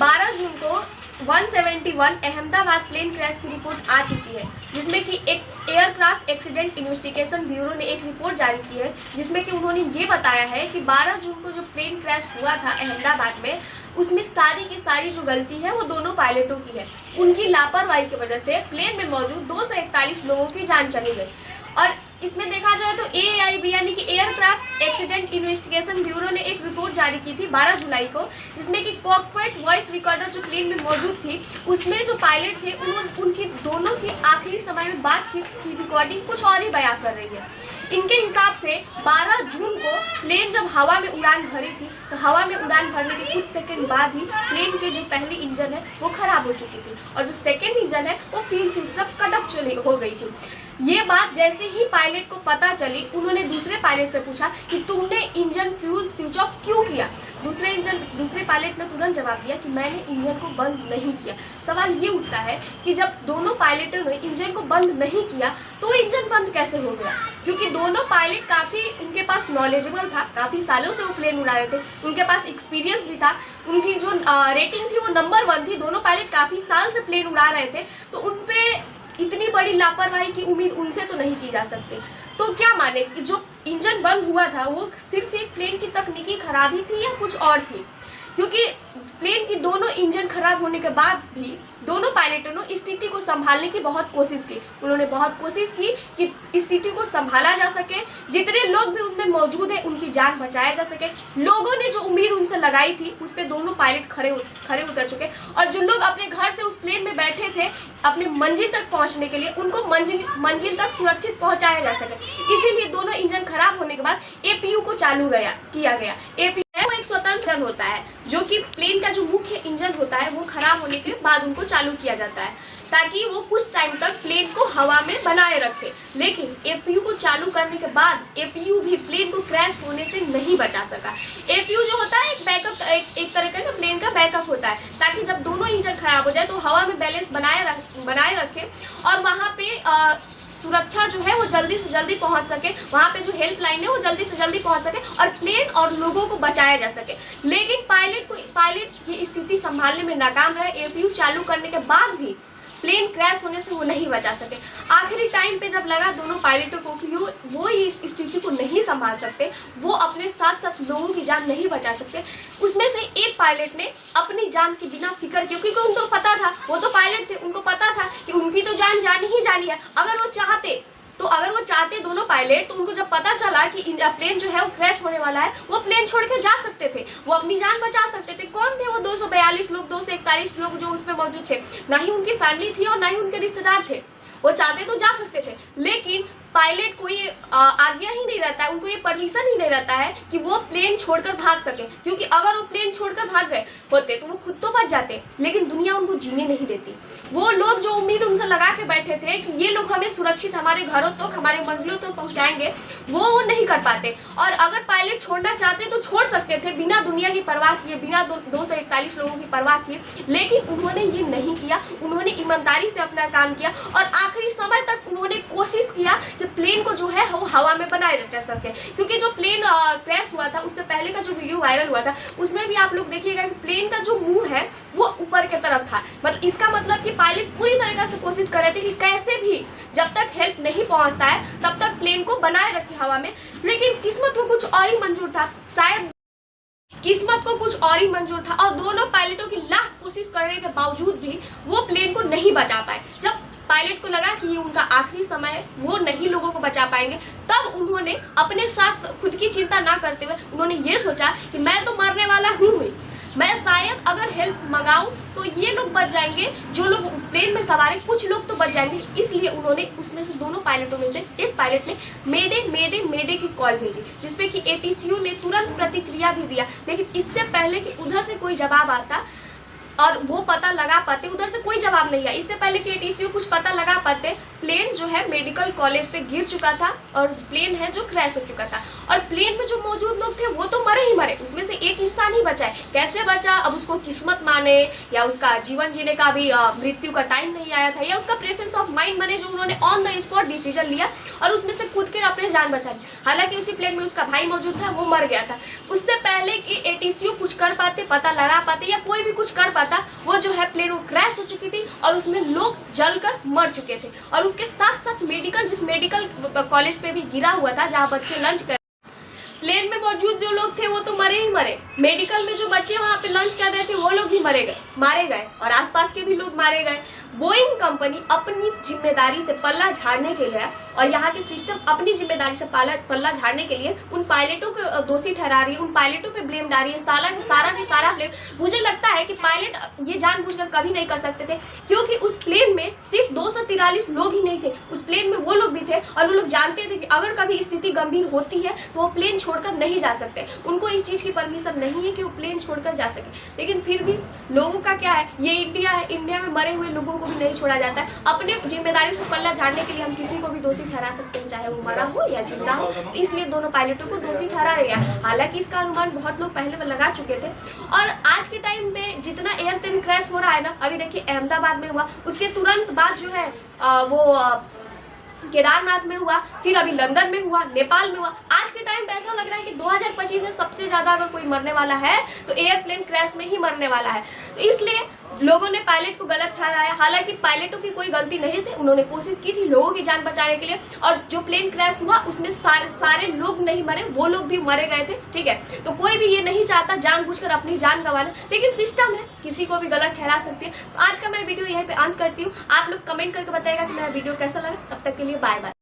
12 जून को 171 Ahmedabad plane crash की report आ चुकी है, जिसमें कि एक एयरक्राफ्ट एक्सीडेंट इन्वेस्टिगेशन ब्यूरो ने एक रिपोर्ट जारी की है, जिसमें कि उन्होंने ये बताया है कि 12 जून को जो प्लेन क्रैश हुआ था अहमदाबाद में, उसमें सारी की सारी जो गलती है वो दोनों पायलटों की है। उनकी लापरवाही की वजह से प्लेन में मौजूद 241 लोगों की जान चली गई। और इसमें देखा जाए तो AAIB यानी कि एयरक्राफ्ट एक्सीडेंट इन्वेस्टिगेशन ब्यूरो ने एक रिपोर्ट जारी की थी 12 जुलाई को, जिसमें कि कॉकपिट वॉइस रिकॉर्डर जो प्लेन में मौजूद थी, उसमें जो पायलट थे उनकी दोनों की आखिरी समय में बातचीत की रिकॉर्डिंग कुछ और ही बयां कर रही है। इनके हिसाब से 12 जून को प्लेन जब हवा में उड़ान भरी थी, तो हवा में उड़ान भरने के कुछ सेकंड बाद ही प्लेन के जो पहली इंजन है वो खराब हो चुकी थी और जो सेकंड इंजन है वो फ्यूल स्विच सब कट ऑफ हो गई थी। ये बात जैसे ही पायलट को पता चली, उन्होंने दूसरे पायलट से पूछा कि तुमने इंजन फ्यूल स्विच ऑफ क्यों किया। दूसरे पायलट ने तुरंत जवाब दिया कि मैंने इंजन को बंद नहीं किया। सवाल ये उठता है कि जब दोनों पायलटों ने इंजन को बंद नहीं किया तो इंजन बंद कैसे हो गया, क्योंकि दोनों पायलट काफ़ी उनके पास नॉलेजेबल था, काफ़ी सालों से वो प्लेन उड़ा रहे थे, उनके पास एक्सपीरियंस भी था, उनकी जो रेटिंग थी वो नंबर 1 थी। दोनों पायलट काफ़ी साल से प्लेन उड़ा रहे थे, तो उन पे इतनी बड़ी लापरवाही की उम्मीद उनसे तो नहीं की जा सकती। तो क्या माने कि जो इंजन बंद हुआ था वो सिर्फ एक प्लेन की तकनीकी खराबी थी या कुछ और थी, क्योंकि प्लेन की दोनों इंजन खराब होने के बाद भी दोनों पायलटों ने स्थिति को संभालने की बहुत कोशिश की। उन्होंने बहुत कोशिश की कि स्थिति को संभाला जा सके, जितने लोग भी उसमें मौजूद हैं उनकी जान बचाया जा सके। लोगों ने जो उम्मीद उनसे लगाई थी उस पर दोनों पायलट खरे उतर चुके, और जो लोग अपने घर से उस प्लेन में बैठे थे अपने मंजिल तक पहुंचने के लिए, उनको मंजिल तक सुरक्षित पहुंचाया जा सके। इसीलिए दोनों इंजन खराब होने के बाद APU को चालू किया गया। APU वो एक स्वतंत्र इंजन होता है, जो कि प्लेन का जो मुख्य इंजन होता है वो खराब होने के बाद उनको चालू किया जाता है, ताकि वो कुछ टाइम तक प्लेन को हवा में बनाए रखे। लेकिन APU को चालू करने के बाद APU भी प्लेन को क्रैश होने से नहीं बचा सका। APU जो होता है एक बैकअप, एक तरह का प्लेन का बैकअप होता है, ताकि जब दोनों इंजन खराब हो जाए तो हवा में बैलेंस बनाए रखे और वहाँ पे सुरक्षा जो है वो जल्दी से जल्दी पहुंच सके, वहाँ पे जो हेल्पलाइन है वो जल्दी से जल्दी पहुंच सके और प्लेन और लोगों को बचाया जा सके। लेकिन पायलट ये स्थिति संभालने में नाकाम रहे। APU चालू करने के बाद भी प्लेन क्रैश होने से वो नहीं बचा सके। आखिरी टाइम पे जब लगा दोनों पायलटों को कि वो इस स्थिति को नहीं संभाल सकते, वो अपने साथ साथ लोगों की जान नहीं बचा सकते, उसमें से एक पायलट ने अपनी जान की बिना फिक्र की, क्योंकि उनको पता था, वो तो पायलट थे, उनको पता था कि उनकी तो जान जानी ही जानी है। अगर वो चाहते दोनों पायलट, तो उनको जब पता चला कि प्लेन जो है वो क्रैश होने वाला है, वो प्लेन छोड़ के जा सकते थे, वो अपनी जान बचा सकते थे। कौन थे वो 242 लोग, 241 लोग जो उसमें मौजूद थे? ना ही उनकी फैमिली थी और ना ही उनके रिश्तेदार थे। वो चाहते तो जा सकते थे, लेकिन पायलट को ये आज्ञा ही नहीं रहता है, उनको ये परमिशन ही नहीं रहता है कि वो प्लेन छोड़कर भाग सके, क्योंकि अगर वो प्लेन छोड़कर भाग गए होते तो वो खुद तो बच जाते, लेकिन दुनिया उनको जीने नहीं देती। वो लोग जो उम्मीद उनसे लगा के बैठे थे कि ये लोग हमें सुरक्षित हमारे घरों तक, हमारे मंजिलों तक पहुंचाएंगे, वो नहीं कर पाते। और अगर पायलट छोड़ना चाहते तो छोड़ सकते थे बिना दुनिया की परवाह किए, बिना 241 लोगों की परवाह किए, लेकिन उन्होंने ये नहीं किया। उन्होंने ईमानदारी से अपना काम किया और आखिरी समय तक उन्होंने कोशिश किया कि प्लेन को जो है वो हवा में बनाए रख सके। क्योंकि जो प्लेन क्रैश हुआ था उससे पहले का जो वीडियो वायरल हुआ था, उसमें भी आप लोग देखिएगा कि प्लेन का जो मुंह है वो ऊपर की तरफ था। मतलब इसका मतलब कि पायलट पूरी तरीके से कोशिश कर रहे थे कि कैसे भी जब तक हेल्प नहीं पहुंचता है तब तक प्लेन को बनाए रखे हवा में। लेकिन किस्मत को कुछ और ही मंजूर था, शायद किस्मत को कुछ और ही मंजूर था, और दोनों पायलटों की लाख कोशिश करने के बावजूद भी वो प्लेन को नहीं बचा पाए। जब पायलट को लगा कि ये उनका आखिरी समय है, वो नहीं लोगों को बचा पाएंगे, तब उन्होंने अपने साथ खुद की चिंता ना करते हुए उन्होंने ये सोचा कि मैं तो मरने वाला हूँ, मैं शायद अगर हेल्प मंगाऊं तो ये लोग बच जाएंगे, जो लोग प्लेन में सवार हैं कुछ लोग तो बच जाएंगे। इसलिए उन्होंने उसमें से दोनों पायलटों में से एक पायलट ने मेडे की कॉल भेजी, जिसमें कि ATCU ने तुरंत प्रतिक्रिया भी दिया। लेकिन इससे पहले कि उधर से कोई जवाब आता और वो पता लगा पाते, उधर से कोई जवाब नहीं आया, इससे पहले कि ATCU कुछ पता लगा पाते, प्लेन जो है मेडिकल कॉलेज पे गिर चुका था और प्लेन है जो क्रैश हो चुका था। और प्लेन में जो मौजूद लोग थे वो तो मरे ही मरे, उसमें से एक इंसान ही बचा है। कैसे बचा, अब उसको किस्मत माने या उसका जीवन जीने का भी मृत्यु का टाइम नहीं आया था, या उसका प्रेजेंस ऑफ माइंड माने जो उन्होंने ऑन द स्पॉट डिसीजन लिया और उसमें से कूद कर अपने जान बचा ली। हालांकि उसी प्लेन में उसका भाई मौजूद था, वो मर गया था। उससे पहले कि ATCU कुछ कर पाते, पता लगा पाते या कोई भी कुछ कर हुआ था वो जो है प्लेन वो क्रैश हो चुकी थी और उसमें लोग जलकर मर चुके थे। और उसके साथ साथ जिस मेडिकल कॉलेज पे भी गिरा हुआ था जहाँ बच्चे लंच कर, प्लेन में मौजूद जो लोग थे वो तो मरे ही मरे, मेडिकल में जो बच्चे वहाँ पे लंच कर रहे थे वो लोग भी मारे गए और आसपास के भी लोग मारे गए। बोइंग कंपनी अपनी जिम्मेदारी से पल्ला झाड़ने के लिए और यहाँ के सिस्टम अपनी जिम्मेदारी से पल्ला झाड़ने के लिए उन पायलटों को दोषी ठहरा रही है, उन पायलटों पे ब्लेम डाल रही है, सारा ब्लेम। मुझे लगता है कि पायलट ये जानबूझकर कभी नहीं कर सकते थे, क्योंकि उस प्लेन में सिर्फ 243 लोग ही नहीं थे, उस प्लेन में वो लोग भी थे और वो लोग जानते थे कि अगर कभी स्थिति गंभीर होती है तो वो प्लेन छोड़कर नहीं जा सकते। उनको इस चीज़ की परमिशन नहीं है कि वो प्लेन छोड़कर जा सके, लेकिन फिर भी लोगों का क्या है, ये इंडिया है, इंडिया में मरे हुए लोगों को भी नहीं छोड़ा जाता है। अपने जिम्मेदारी से पल्ला झाड़ने के लिए हम किसी को भी दोषी ठहरा सकते हैं, चाहे वो मरा हो या जिंदा हो, इसलिए दोनों पायलटों को दोषी ठहराया गया। हालांकि इसका अनुमान बहुत लोग पहले लगा चुके थे और आज के टाइम पे जितना एयरप्लेन क्रैश हो रहा है ना, अभी देखिए अहमदाबाद में हुआ, उसके तुरंत बाद जो है वो केदारनाथ में हुआ, फिर अभी लंदन में हुआ, नेपाल में हुआ। आज के टाइम पे ऐसा लग रहा है कि 2025 में सबसे ज़्यादा अगर कोई मरने वाला है तो एयरप्लेन क्रैश में ही मरने वाला है। तो इसलिए लोगों ने पायलट को गलत ठहराया, हालांकि पायलटों की कोई गलती नहीं थी, उन्होंने कोशिश की थी लोगों की जान बचाने के लिए और जो प्लेन क्रैश हुआ उसमें सारे लोग नहीं मरे, वो लोग भी मरे गए थे, ठीक है। तो कोई भी ये नहीं चाहता जानबूझकर अपनी जान गंवाना, लेकिन सिस्टम है, किसी को भी गलत ठहरा सकती है। तो आज का मैं वीडियो यहीं पे अंत करती हूँ। आप लोग कमेंट करके बताइएगा कि मेरा वीडियो कैसा लगा। तब तक के लिए बाय बाय।